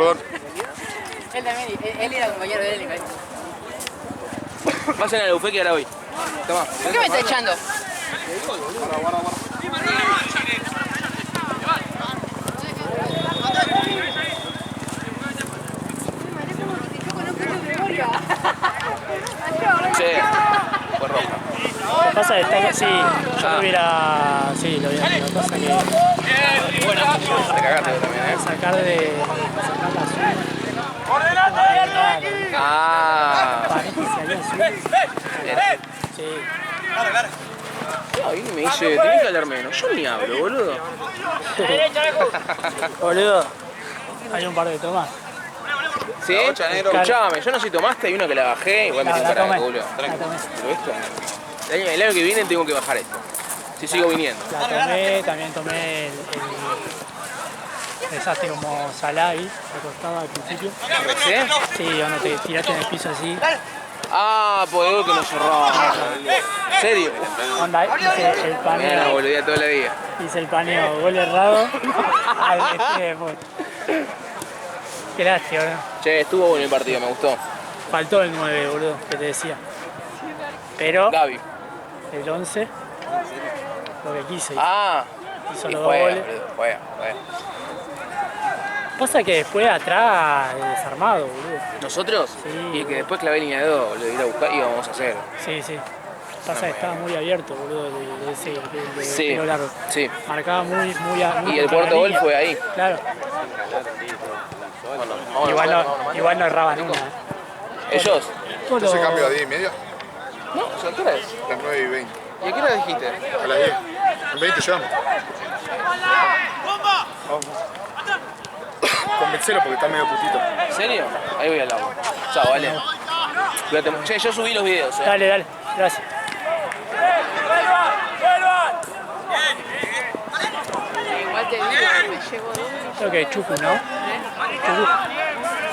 perdón. Él también, él era compañero de él en el Vayan a la bufete ahora hoy. Toma. ¿Por qué me está echando? Che, fue roja. Lo que pasa es que sí, yo lo hubiera. Sí, lo hubiera. Lo que pasa es que. Te cagaste vos también, ¿eh? Sacar la azul. Ah. Parece que salía azul. Sí. Ahí me dice, tenés que hablar menos. Yo ni hablo, boludo. Boludo, hay un par de tomas. ¿Sí? Escuchame, yo no sé si tomaste, hay uno que la bajé, igual me No, hice la cara de tomé. culo. La tomé. ¿Lo viste? El año que viene tengo que bajar esto. Si sigo viniendo. La tomé, también tomé el desastre como Salai, acostado al principio. ¿Sí? Sí, cuando te tiraste en el piso así. Ah, por algo que no cerraba. ¿En serio? Onda, hice el Mira, paneo. boludía todo el día. Hice el paneo, gol errado. Al después. Qué lástima, ¿no? Che, estuvo bueno el partido, me gustó. Faltó el 9, boludo, que te decía. Pero Gaby. el 11, lo que quise. Ah. Hizo Y los dos juega, goles. boludo, juega. Pasa que después atrás, desarmado, boludo. ¿Nosotros? Sí. Y que después clavé línea de 2, lo ir a buscar y vamos a hacer. Sí, sí. Pasa que estaba muy abierto, boludo, de ese Sí, tiro largo. sí. Marcaba muy Y el contra cuarto la gol línea. fue ahí. Claro. Bueno, vamos Igual no erraban una. ¿Ellos? ¿No se cambio a 10 y media? No, ¿a qué hora es? Las 9 y 20. ¿Y a qué hora dijiste? A las 10. En 20 llegamos. Convencelo porque está medio putito. ¿En serio? Ahí voy al agua. Chao, vale. Cuídate. Che, yo subí los videos, Dale, dale. Gracias. Igual te digo, me llevo uno Creo que es Chucu, ¿no? Chucu.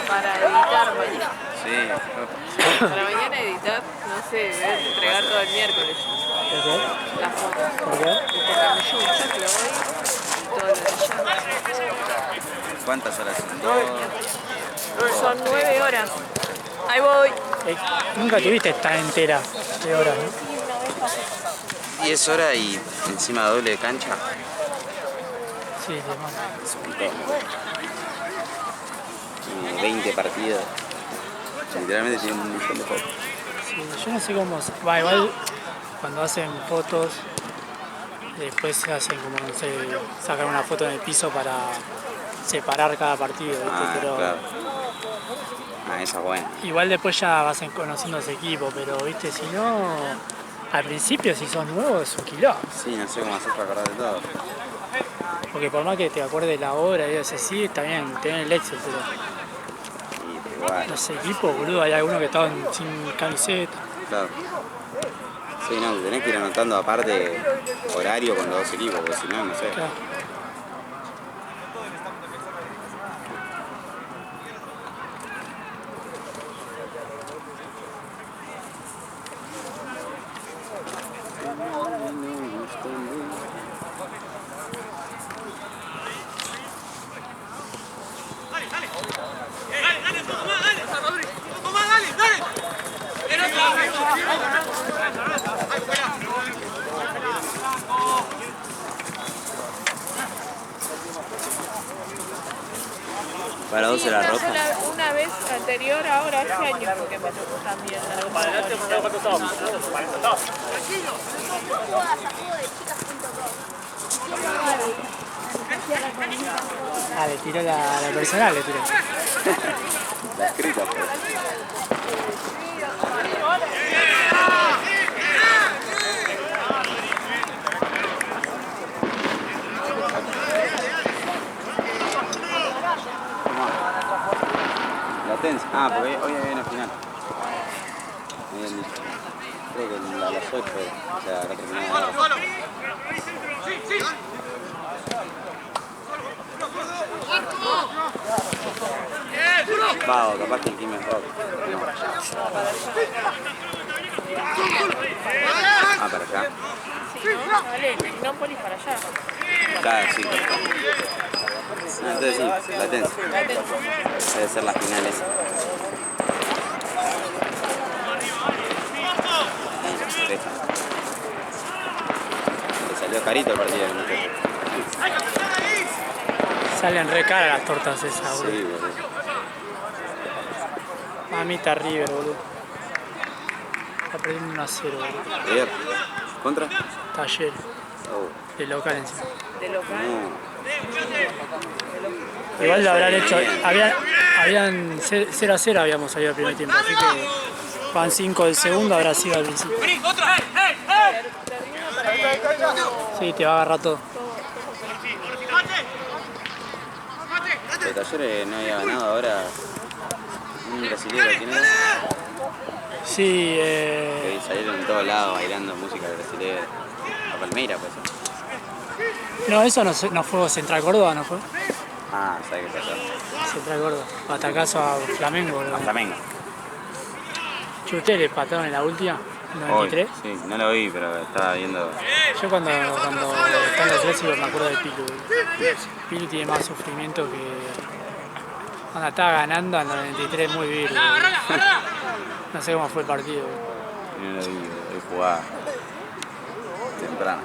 para editar mañana. Sí. Para mañana editar, no sé, voy a entregar todo el miércoles ¿Por qué? las fotos. ¿Por qué? Porque me llevo un choclo hoy y todo lo de allá. ¿Cuántas horas son? Son 9 horas. Ahí voy. Nunca tuviste esta entera de horas, ¿no? 10 horas y encima doble de cancha. Sí, de más. Es un montón. Y 20 partidos. Literalmente tienen un millón de fotos. Sí, yo no sé cómo. Va, igual cuando hacen fotos, después se hacen como, no sé, sacar una foto en el piso para separar cada partido, ¿viste? Ah, Pero claro. Ah, esa es buena. igual después ya vas conociendo ese equipo, pero viste, si no, al principio si sos nuevo es un quilombo. Sí, no sé cómo hacer para acordar de todo. Porque por más que te acuerdes de la hora y es así, está bien, tenés el Excel, pero Sí, pero igual. los equipos, boludo, hay algunos que estaban sin camiseta. Claro. Sí, no, te tenés que ir anotando aparte horario con los dos equipos, porque si no, no sé. Claro. Para 12 la roja. Una vez anterior, ahora este año, porque me tocó también. Ah, le tiró la personal, le tiró. La escrita, pues. Latencia. Ah, porque hoy hay una final. Me habían dicho. Creo que a las 8, o sea, la terminada. Va, o capaz que el team es rock. No. Ah, para allá. Sí, ¿no? Vale, Tecnópolis para allá. Claro, sí, perfecto. Ah, entonces sí, latencia. Debe ser la final esa. Le salió carito el partido del muchacho. Salen re caras las tortas esas, boludo. Sí, boludo. Mamita River, boludo. Está perdiendo 1-0, boludo. River. ¿Contra? Taller, Oh. de local encima. De local. No. Igual lo habrán hecho, habían 0-0 habíamos salido al primer tiempo, así que van 5 del segundo, habrá sido al principio. Sí, te va a agarrar todo. El Talleres no había ganado ahora un brasileño, ¿quién era? Sí, Que salieron en todos lados bailando música brasileña. A Palmeira, pues. no, eso no fue Central Córdoba, ¿no fue? Ah, ¿sabes qué pasó? Central Córdoba, batacazo a Flamengo, boludo. A Flamengo. Che, ¿ustedes le empataron en la última? Hoy, 93. sí, no lo vi, pero estaba viendo. Yo cuando están los clásicos me acuerdo de Pilu. Pilu tiene más sufrimiento que... Cuando estaba ganando en el 93 muy bien. No sé cómo fue el partido. No lo vi, hoy jugaba temprano.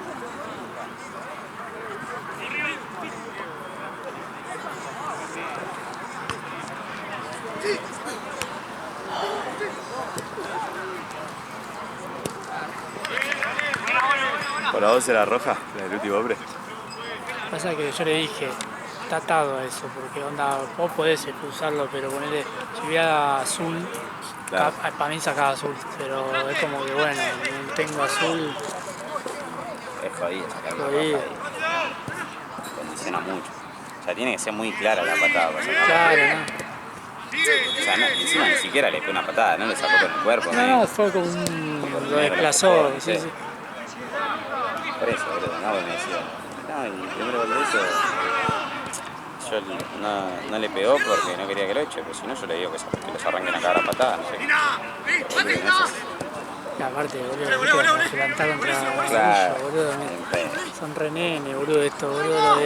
¿Por la 2 era roja? ¿La del último hombre? Pasa que yo le dije, está atado a eso, porque onda, vos podés expulsarlo, pero ponele, si hubiera azul, Claro. para mí sacaba azul, pero es como que bueno, no tengo azul, Es jodido sacar una Jodido. roja y condiciona mucho. O sea, tiene que ser muy clara la patada para sacar. claro, ¿no? O sea, no, encima ni siquiera le pegó una patada, no le sacó con el cuerpo. No, fue como lo desplazó, sí, sí. Por eso, boludo, no, me decía. No, el primero gol de eso, yo no le pegó porque no quería que lo eche, pero si no yo le digo que los arranquen a cagar a patada, no sé. Pero no sé. Y aparte, boludo, viste, como se levantá contra Claro, Orgullo, boludo, en pedo. son re nene, boludo, esto, boludo,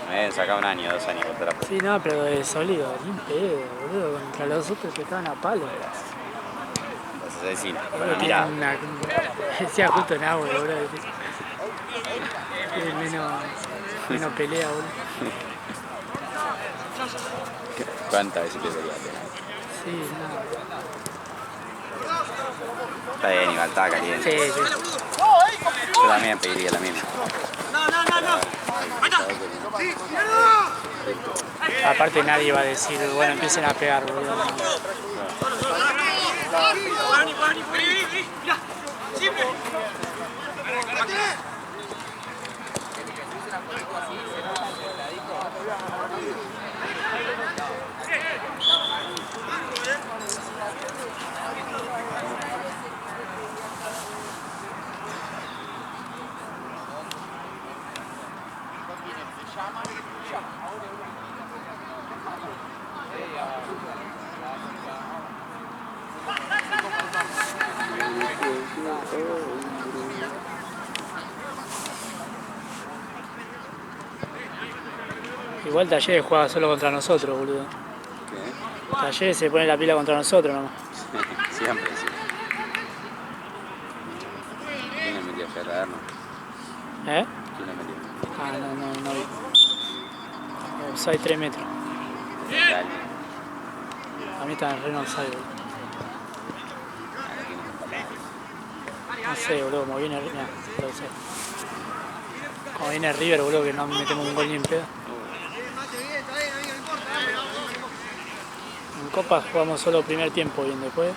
Me habían sacado 1 año, 2 años contra la sí, no, pero de sólido, ni un pedo, boludo, contra los otros que estaban a palo. Los asesinos, con Boludo, la tienen mirada. decía justo en agua, boludo. Tienen menos pelea, boludo. ¿Cuántas veces te peleaste? Sí, no. Está bien, igual, estaba caliente. Sí, sí. Yo también pediría la misma. Aparte nadie va a decir, bueno, empiecen a pegar, boludo. Igual Talleres juega solo contra nosotros, boludo. ¿Qué? Talleres se pone la pila contra nosotros nomás. Siempre, sí. ¿Quién le metió ayer a darnos? ¿Eh? ¿Quién le metió? Ah, no vi. Offside 3 metros. Dale. A mí está en re offside, boludo. No sé, boludo, como viene River. No sé. Como viene River, boludo, que no metemos un gol ni en pedo. En Copa jugamos solo primer tiempo y después.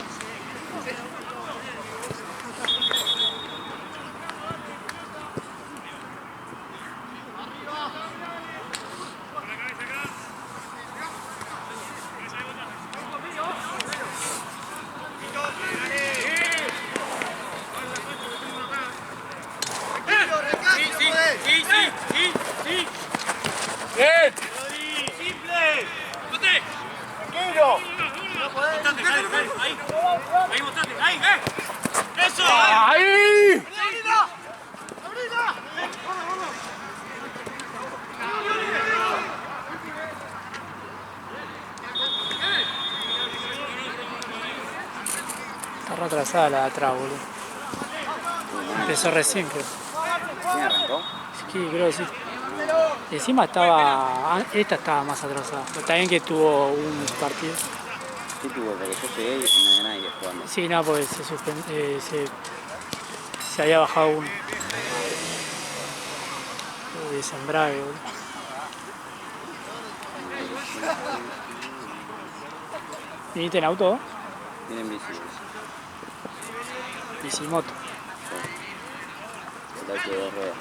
re atrasada la de atrás, boludo. Empezó recién, creo. ¿Quién arrancó? Sí, creo que sí. Y encima esta estaba más atrasada. Pero está bien que tuvo un partido. ¿Qué tuvo? Porque yo llegué y no había nadie jugando. Sí, no, porque se había bajado uno. De Sembrague, boludo. ¿Viniste en auto? Tienen bici. Bicimoto. El auto de 2 ruedas.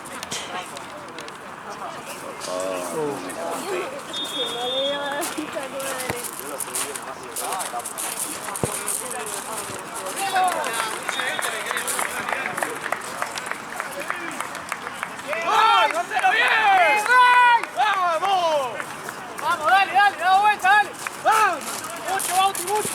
Vamos, dale, da vuelta, dale. Vamos. Mucho, Bauti, mucho.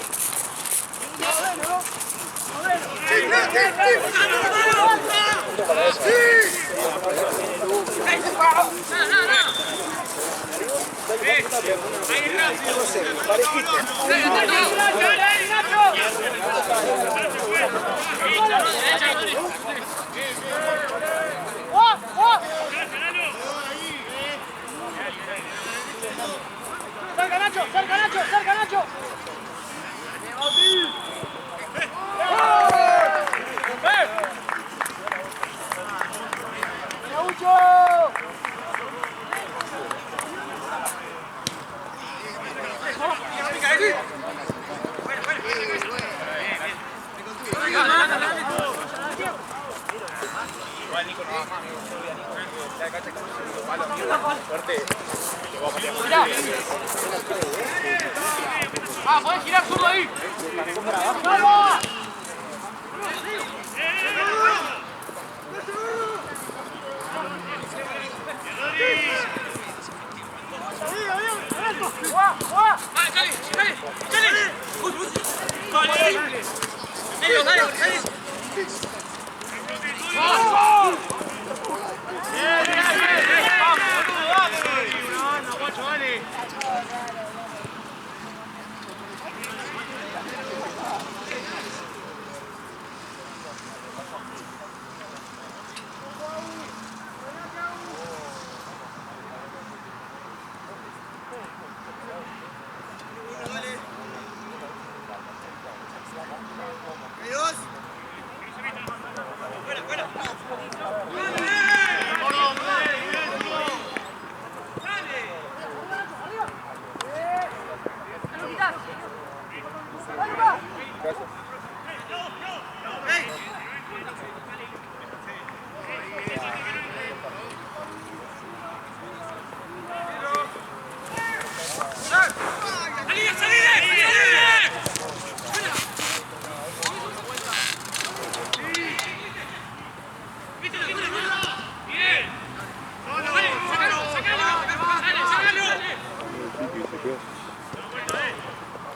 Cerca Nacho, cerca Nacho, cerca Nacho. Ah, podés girar zurdo ahí. ¡Vamos!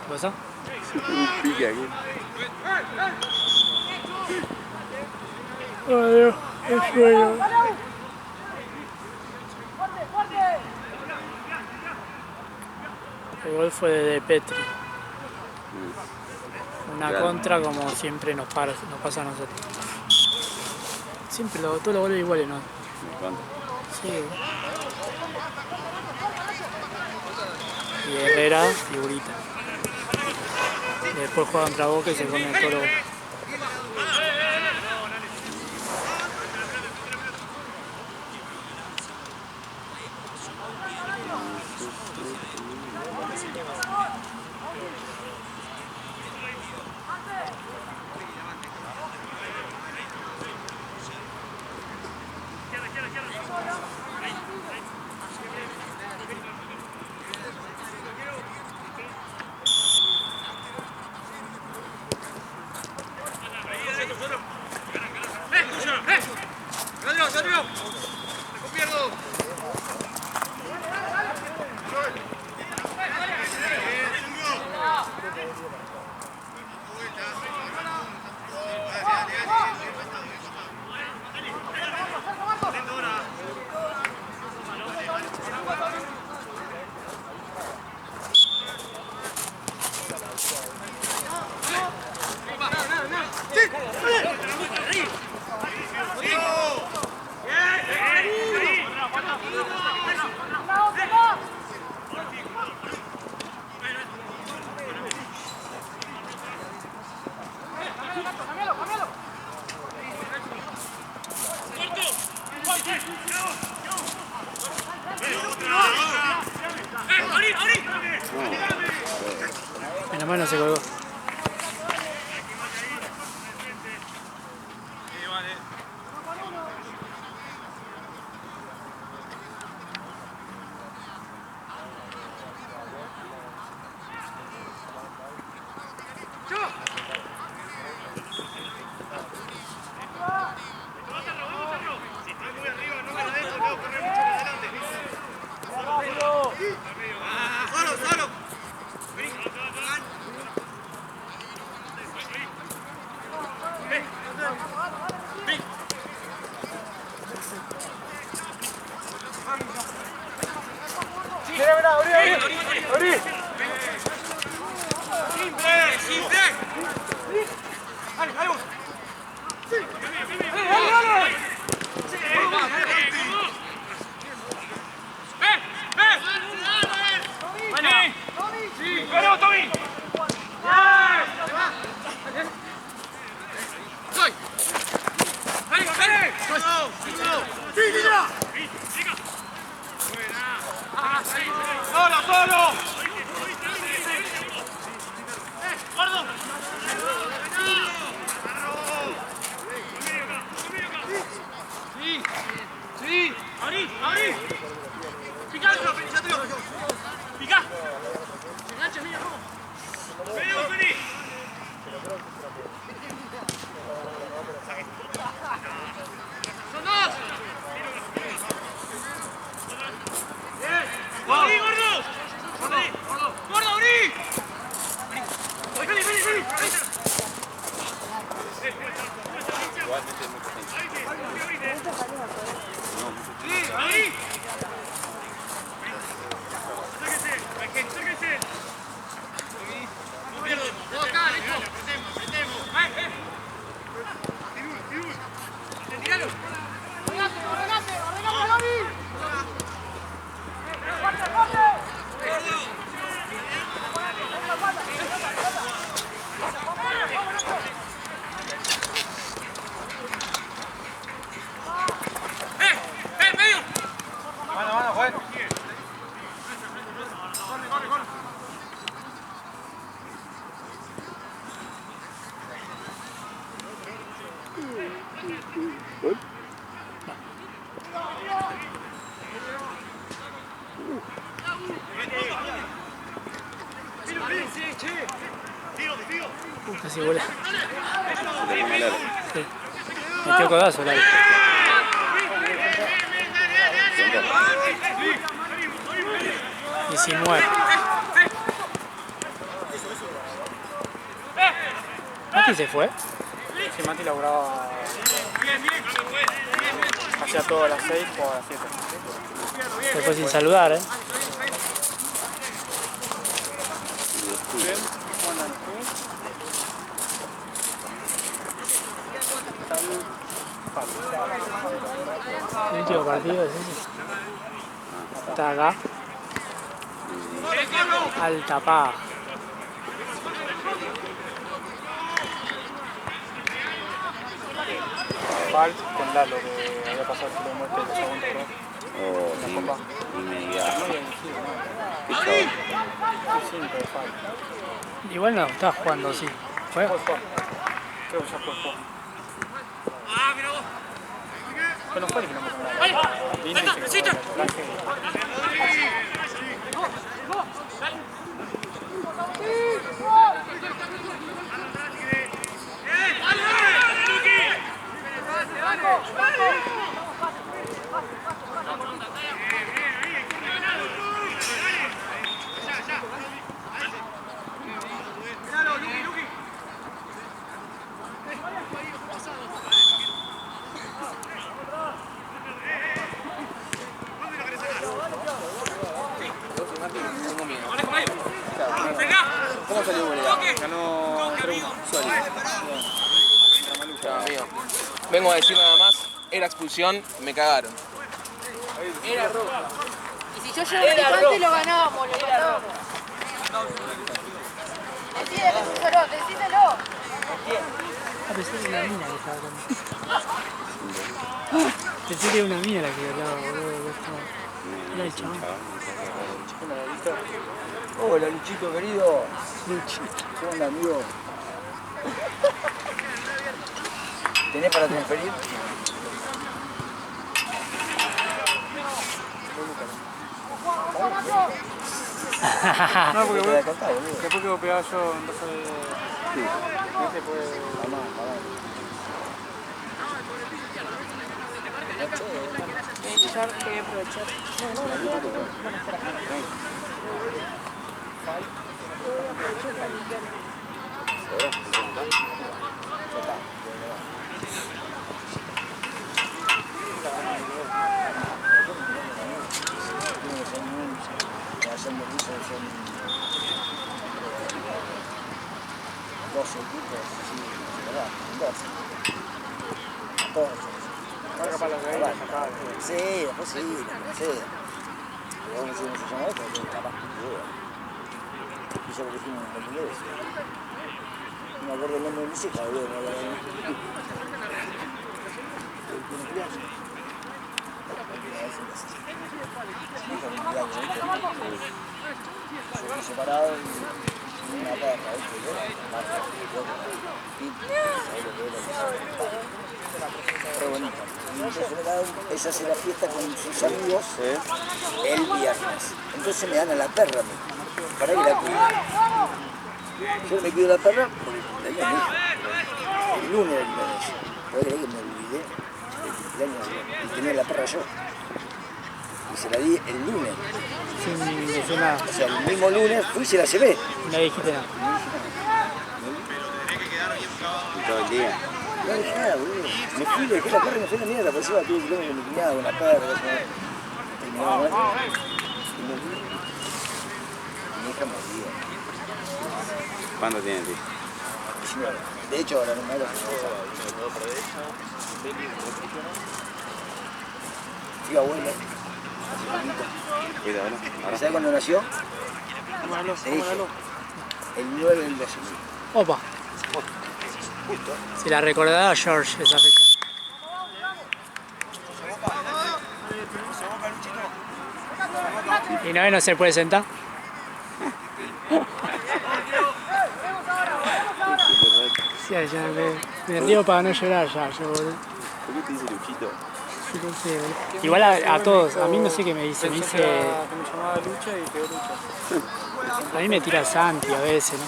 ¿Qué pasa? Un pique aquí. Ay, Dios, qué sueño. El gol fue de Petri. Una contra como siempre nos pasa a nosotros. Siempre todos los goles iguales, ¿no? Sí. Y Herrera, figurita. Y después juega contra Boca y se come todo lo... Bueno, se colgó. Casi vuela. Sí. Metió codazo el aire. Y 19. ¿Mati se fue? Sí, Mati laburaba. Hacía todo a las 6 o a las 7. Se fue sin saludar, ¿eh? El último partido es ese. Está acá. Alta paja. Falt con Lalo, que había pasado el kilo muerte del segundo pro. Oh, ni me digas. Igual no, estaba jugando, sí. ¿Fue? Creo que ya fue. Pero no fue el que no me cobraba. Vino y se cobró el traje. ¿Cómo salió Bolívar? Ganó 3-1. Amigo. Vengo a decir nada más, era expulsión, me cagaron. Era roja. Y si yo llevo el antes lo ganábamos, lo ganábamos. Decídelo. Ah, pensé que era una mina que estaba hablando. Pensé que era una mina la que hablaba, boludo. Era el chabón. Hola, Luchito, querido. Luchito. ¿Qué onda, amigo? ¿Tenés para transferir? No, porque Te vos, da acá, boludo. después que vos pegás yo en vaso de... Este puede... Mamá. Yo quería aprovechar. Son 12 equipos, sí, ¿verdad? 12. 14. Carga para los de acá. Sí, después sí, sí. Pero vamos a decir cómo se llama esto, porque capaz que no idea. Y yo lo dijimos en portugués. No me acuerdo el nombre de mis hijas, boludo, no me acuerdo. Yo fui separado y una perra, ¿viste? Re bonito. Y entonces me dan, ella hace la fiesta con sus amigos el viernes. Entonces me dan a la perra a mí, para que la cuide. Yo me cuido la perra porque el cumpleaños mi hija. El lunes era el cumpleaños. ¿Puedo creer que me olvidé del cumpleaños y tenía la perra yo? Y se la di el lunes. Sin decir nada. O sea, el mismo lunes fui y se la llevé. No dijiste nada. Y todo el día. No dejé nada, boludo. Me fui, le dejé la perra y me fui a la mierda. Por eso la tuve que ir con mi cuñado, con la perra. Terminaba mal. Y me fui. Y mi hija mordida. ¿Cuánto tiene, tío? 19. De hecho, ahora no me hago. Fui abuela. Cuidado, ¿no? ¿Sabes cuándo nació? Se dice, el 9 del 12. Opa. Se la recordará a George esa fecha. ¿Y no se puede sentar? Sí, ya me río para no llorar ya. Yo, ¿Por qué te dice Luchito? sí, no sé. Igual a todos, a mí no sé qué me dice. Me dice. Que me llamaba Lucha y quedó Lucha. A mí me tira Santi a veces, ¿no?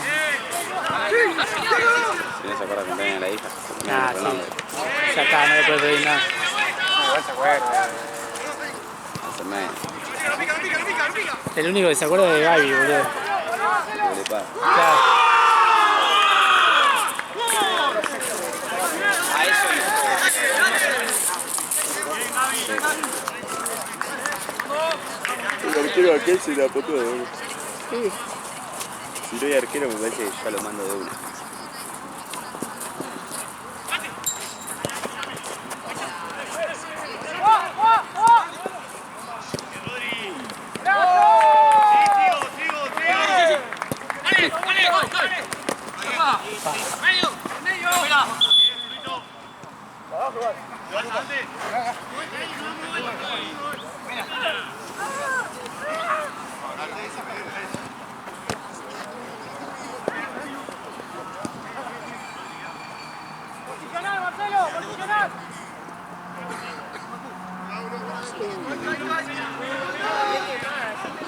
Si no se acuerda cumpleaños de la hija. Ah, No, sí. nombre. Ya está, no le puedo pedir nada. Igual se acuerda. Hace menos. El único que se acuerda es de Gaby, boludo. ¿Qué le pasa? Claro. El arquero aquel se la apotó de uno. Si no hay arquero me parece que ya lo mando de una.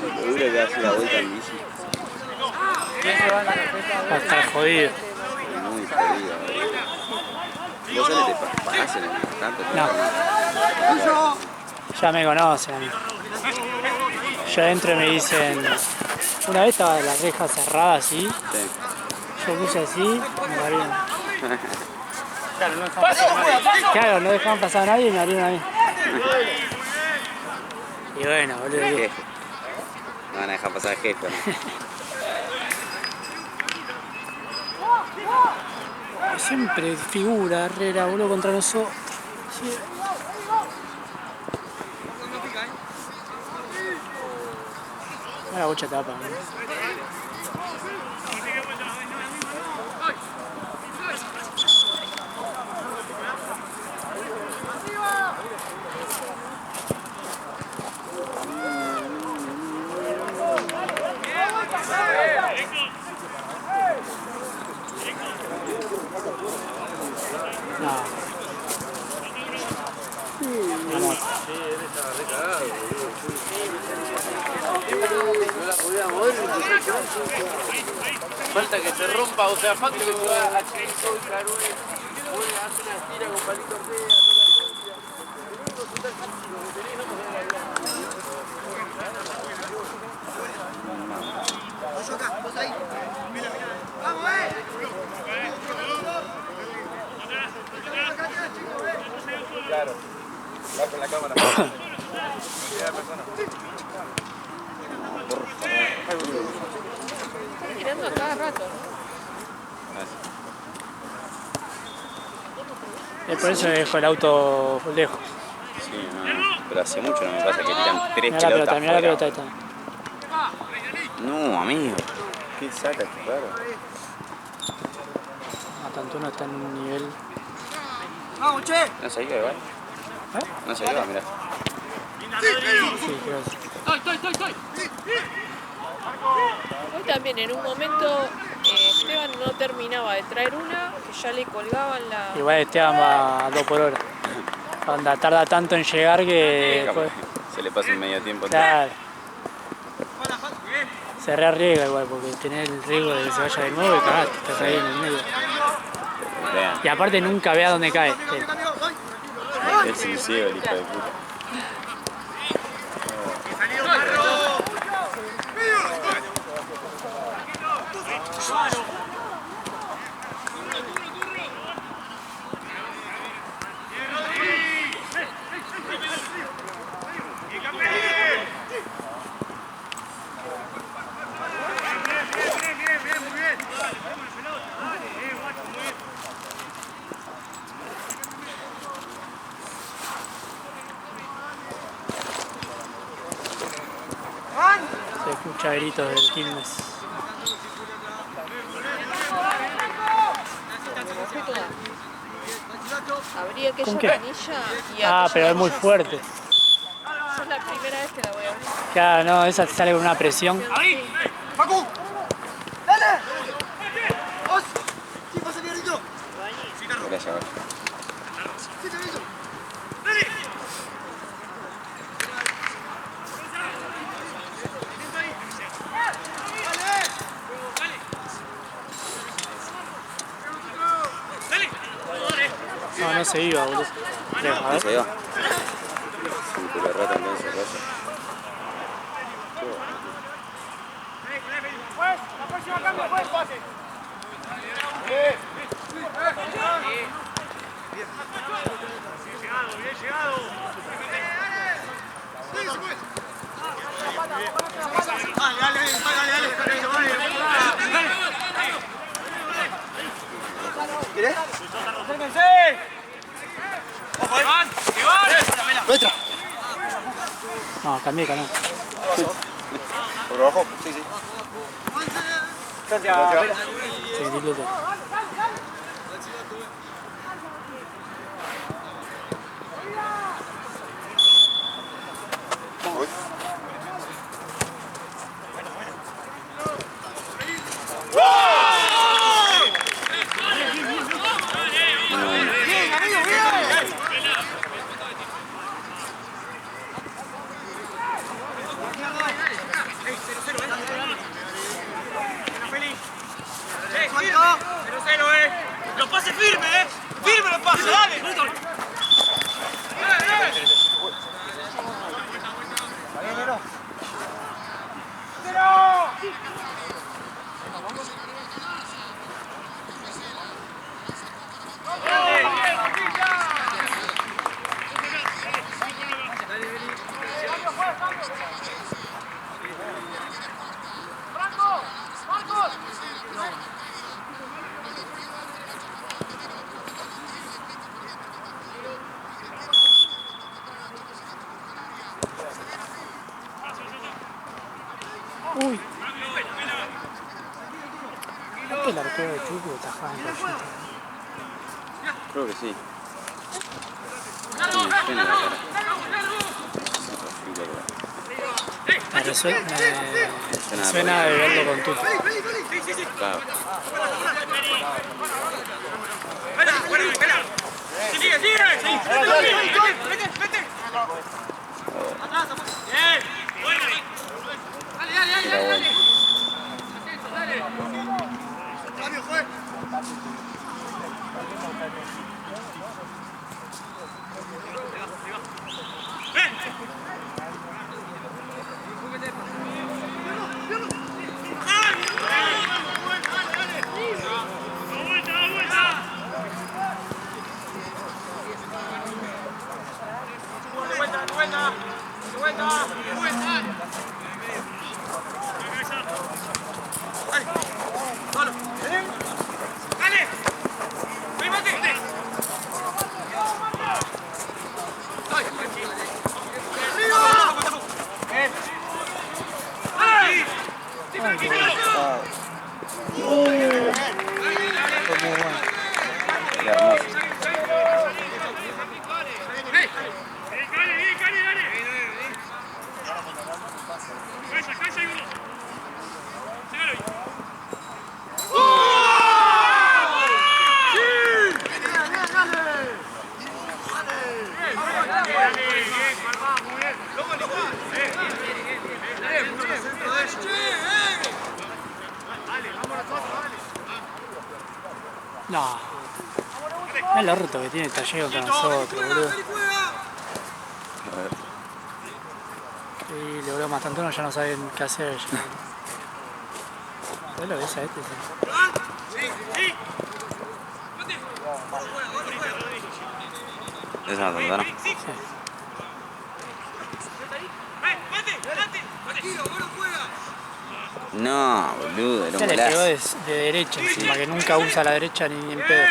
Lo duro que hace la vuelta en bici. Va a estar jodido. Muy jodido. ¿Vos solo te parás en el instante? No. Ya me conocen a mí. Yo entro y me dicen. Una vez estaba la reja cerrada así. Sí. Yo puse así, me abrieron. Claro, no estamos pasando nada. Claro, no dejaban pasar a nadie y me abrieron a mí. Y bueno, boludo. Jefe. No van a dejar pasar al jefe, ¿no? Siempre figura Herrera, boludo, contra nosotros. Sí. La bocha tapa, boludo. Falta que se rompa, o sea, falta que se va a Chico y Caruel, hace una tira con Palito Ortega, claro, va con la cámara. Están tirando a cada rato, ¿no? Por eso dejo el auto lejos. Sí, no, pero hace mucho no me pasa que tiran 3 Mirá la pelotas pelota, mirá la fuera. pelota esta. No, amigo. ¿Qué saca este raro? Tanto está en un nivel. ¡Vamos, che! No se iba igual. No se iba, mirá. Sí, creo que sí. Hoy también en un momento Esteban no terminaba de traer una, que ya le colgaban la... Igual Esteban va a 2 por hora. Anda, tarda tanto en llegar que después. Se le pasa un medio tiempo. Claro. Se rearriesga igual porque tenés el riesgo de que se vaya de nuevo y cagaste, estás ahí en el medio. Vean, Y aparte nunca vea dónde cae. es sincero el hijo de puta. Se escucha gritos del Quilmes. Abrí aquella ¿Con qué? canilla y Ah, aquella pero es muy canilla. fuerte. Es la primera vez que la voy a abrir. Claro, no, esa te sale con una presión. ¡Ahí! ¡Facu! ¡Dale! ¡Os! ¡Sí, pasa, Fierrito! Gracias, güey. ¡Sí, Fierrito! No, no se iba, boludo. Creo, a ¿No ver. se iba? Sí, pero rata entonces, rata. Pues, la próxima cambio, pues, pase. Bien llegado. ¿Querés? ¡Acérquense! ¡Ojo, Iván! ¡Iván! ¡Nuestra! No, cambié, cambié. ¿Por abajo? Sí, sí. Gracias. Sí, dile. Voy. ¡Bien, amigo, bien! ¡Los pases firmes, ¡Firme los pases, dale! Uy. ¿Este el arquero de Chucky o tajaba en rayita? Creo que sí. Sí, suena la cara. Me suena de verlo con Tuto. Claro. ¡Sigue, sigue! ¡Vete, vete! ¡Atrás! ¡Bien! ¡Dale, dale, dale! Era bueno. Qué hermoso. No. Mirá el orto que tiene el taller contra nosotros, boludo. Y los mastantonos ya no saben qué hacer. ¿Ves lo que es a este? ¿Es una tontona? Sí. No, boludo, era un Se le pegó golazo. de derecha encima, que nunca usa la derecha ni en pedo.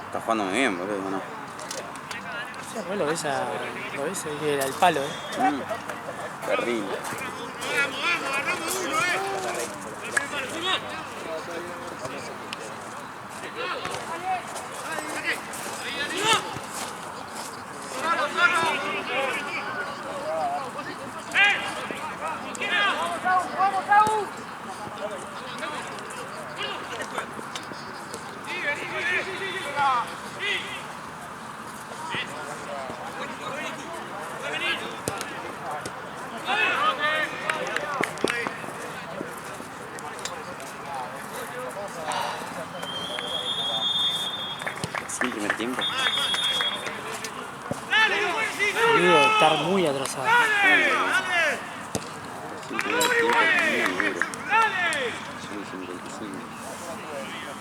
Está jugando muy bien, boludo, ¿no? Sí, vos lo ves ahí que era el palo, Terrible. Sí, el primer tiempo. Boludo, estar muy atrasado. Sí, el primer tiempo tenía duro. Son 55.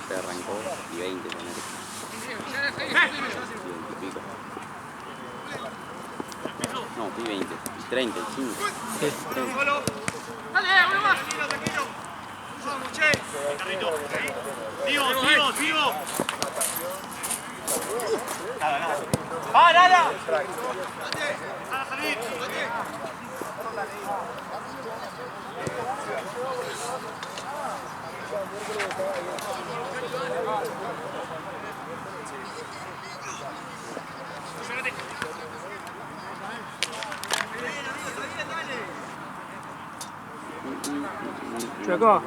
Se arrancó y 20 con él. 20 y pico. No, fui 20. 35. Sí. 30. Dale, uno más. Tranquilo, tranquilo. Vamos, che. Vivo. ¡Va, nada! ¡Nada, Javier! Chueco.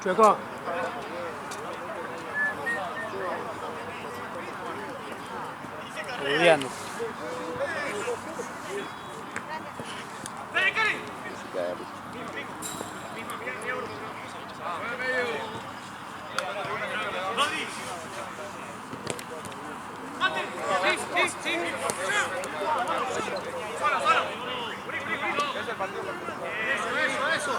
Chueco. Boludeando. Eso.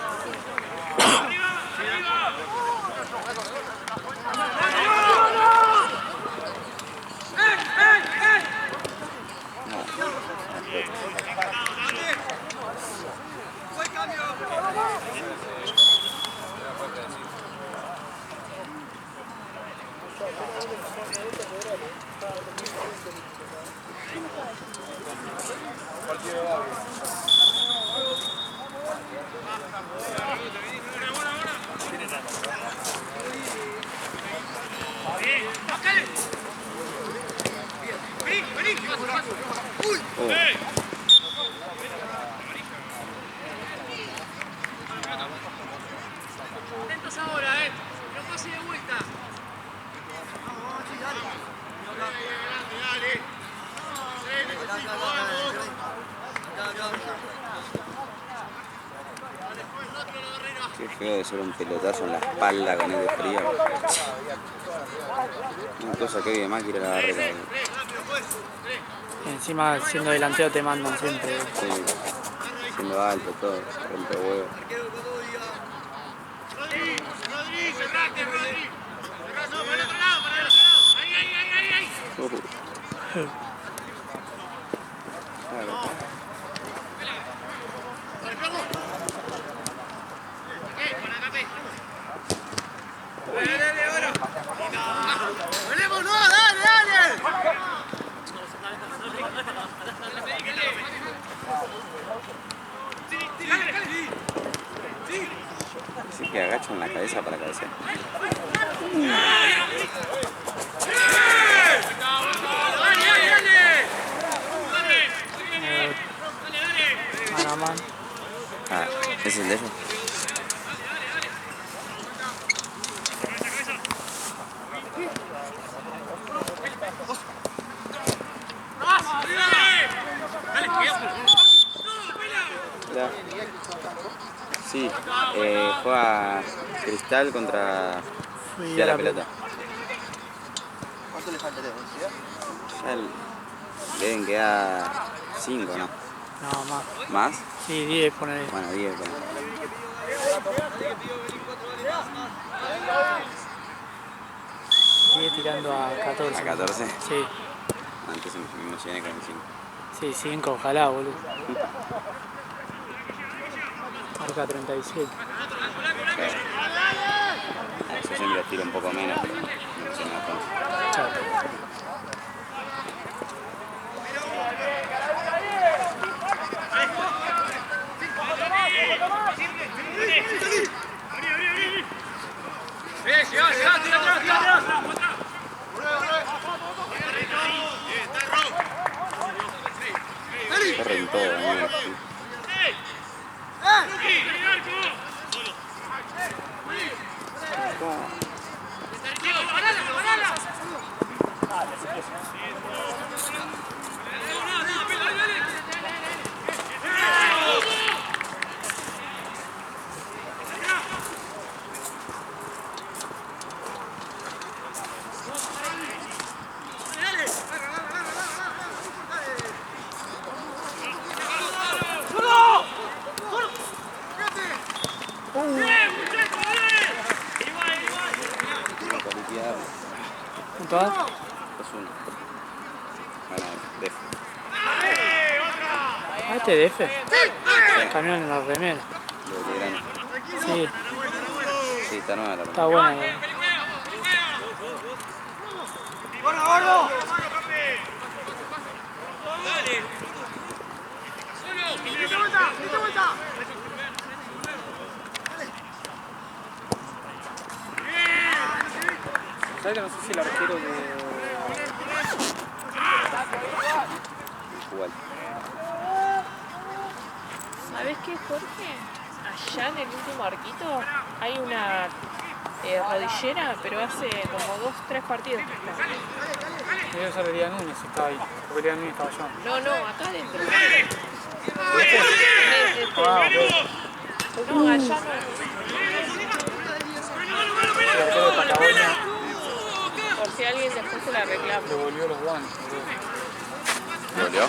Qué feo de ser un pelotazo en la espalda con el de frío. Una cosa que hoy de más quiere la barrera. Encima siendo delantero te mandan siempre. Sí, siendo alto, todo, rompe huevo. Claro. Así que agachan la cabeza para cabecear. Mano a mano. Ah, ¿ese es el de ellos? Hola. Sí, juega Cristal contra Fui a la pelota. ¿Cuánto le falta de velocidad? Ya deben quedar 5, ¿no? No, más. ¿Más? Sí, 10 ponele. Bueno, 10. Bueno. Sigue tirando a 14. ¿A 14? Sí. Antes me emocioné con el 5. Sí, 5, ojalá, boludo. Marca 37. Yo siempre tiro un poco menos, pero me emocioné bastante. Chao. Corren todo, amigo. ¿Punto A? 2-1. Gana DF. Ah, este DF. Camión en la remera. Lo de Grande. Sí, Sí, está nueva la está buena. ¿Sabes que no sé si el arquero de... Igual. ¿Sabes qué, Jorge? Allá en el último arquito hay una rodillera, pero hace como 2-3 partidos que está. Debe ser Elías Núñez, estaba ahí. Porque Elías Núñez estaba allá. No, acá adentro. Ah, No, allá no. el arquero de Patagonia Por si alguien después se la reclama. devolvió los guantes. ¿Volvió?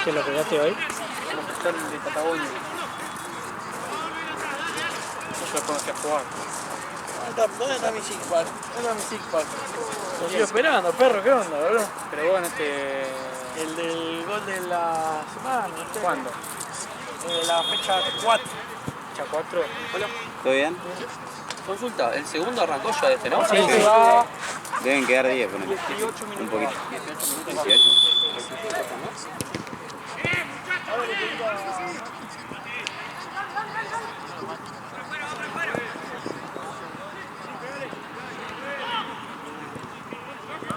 ¿Que lo pegaste hoy? Los que están de Patagonia. Yo los conocí a jugar. ¿Dónde está mi six-pack? ¿Dónde está mi six-pack? Lo sigo esperando, perro, ¿qué onda, bro? Pero bueno, El del gol de la semana. ¿Cuándo? La fecha 4. ¿Fecha 4? ¿Todo bien? Consulta, el segundo arrancó ya este, ¿no? Sí, Se sí. va Deben quedar 10, ponele. 18 minutos. Un poquito. 18.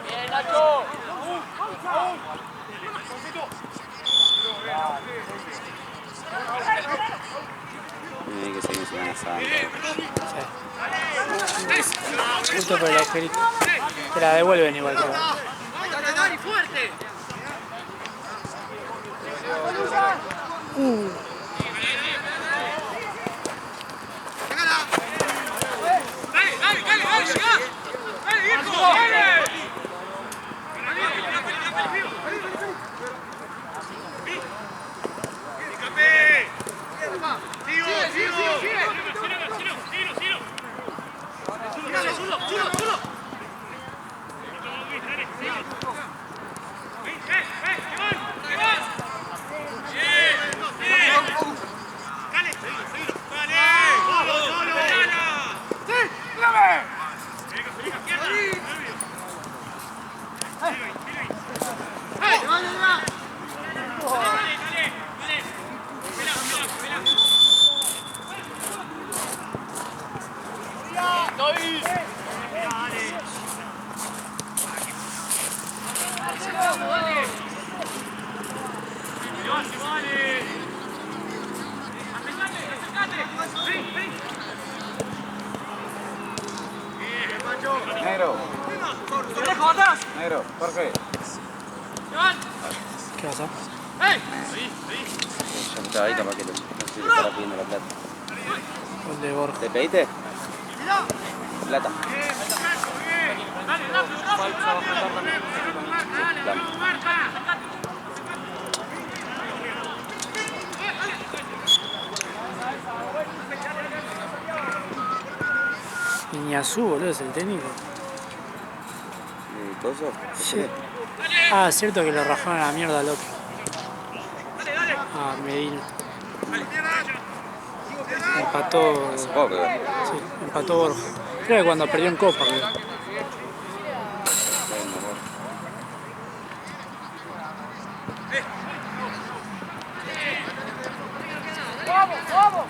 Bien, Nacho. Tiene que seguir en Semana Santa. Justo por el agujerito. Te la devuelven igual, creo. Dale, fuerte. Negro, Jorge. ¿Qué pasa? Ya me estaba ahí, capaz que no sé si le estará pidiendo la plata. Gol de Borja. ¿Te pediste? Plata. Iñazú, boludo, es el técnico. ¿Coso? Sí. Ah, es cierto que lo rajaron a la mierda al otro. Ah, Medina. Empató. Hace poco, Sí, empató Borja. Creo que cuando perdió en Copa, creo. ¡Vamos, vamos!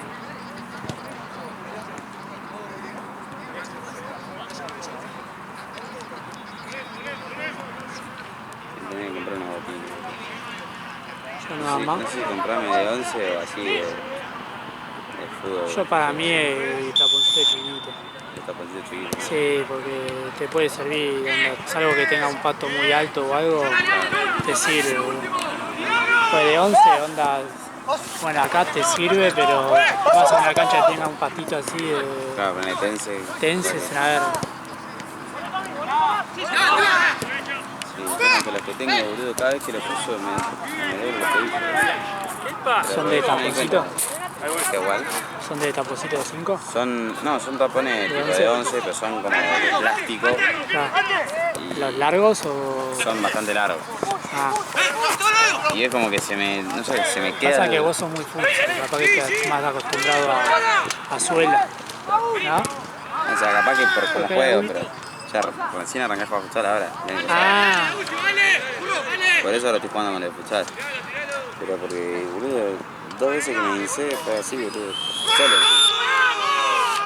Tenía que comprar una botella. Yo nada más. No sé si comprarme de 11 o así de fútbol. Yo para mí el taponcito chiquito. De taponcito chiquito. Sí, porque te puede servir, onda, salvo que tenga un pato muy alto o algo, te sirve, boludo. Pues de 11, onda, bueno, acá te sirve, pero vas a una cancha que tenga un patito así de Claro, ponele tense. tense, es una verga. Sí, bueno, que los que tengo, boludo, cada vez que los uso me duele los tobillos. ¿Son de taponcito? ¿Qué igual? ¿Son de taponcito de 5? No, son tapones tipo de 11, pero son como de plástico. ¿Los largos o...? Son bastante largos. Ah, Y es como que no sé, se me queda... pasa que vos sos muy futsal, capaz que estás más acostumbrado a suela, ¿no? O sea, capaz que por como juego, pero ya recién arranqué a jugar futsal ahora. Ah, Por eso ahora estoy jugando con el futsal. Pero porque, boludo, 2 veces que me hice fue así, boludo. Solo.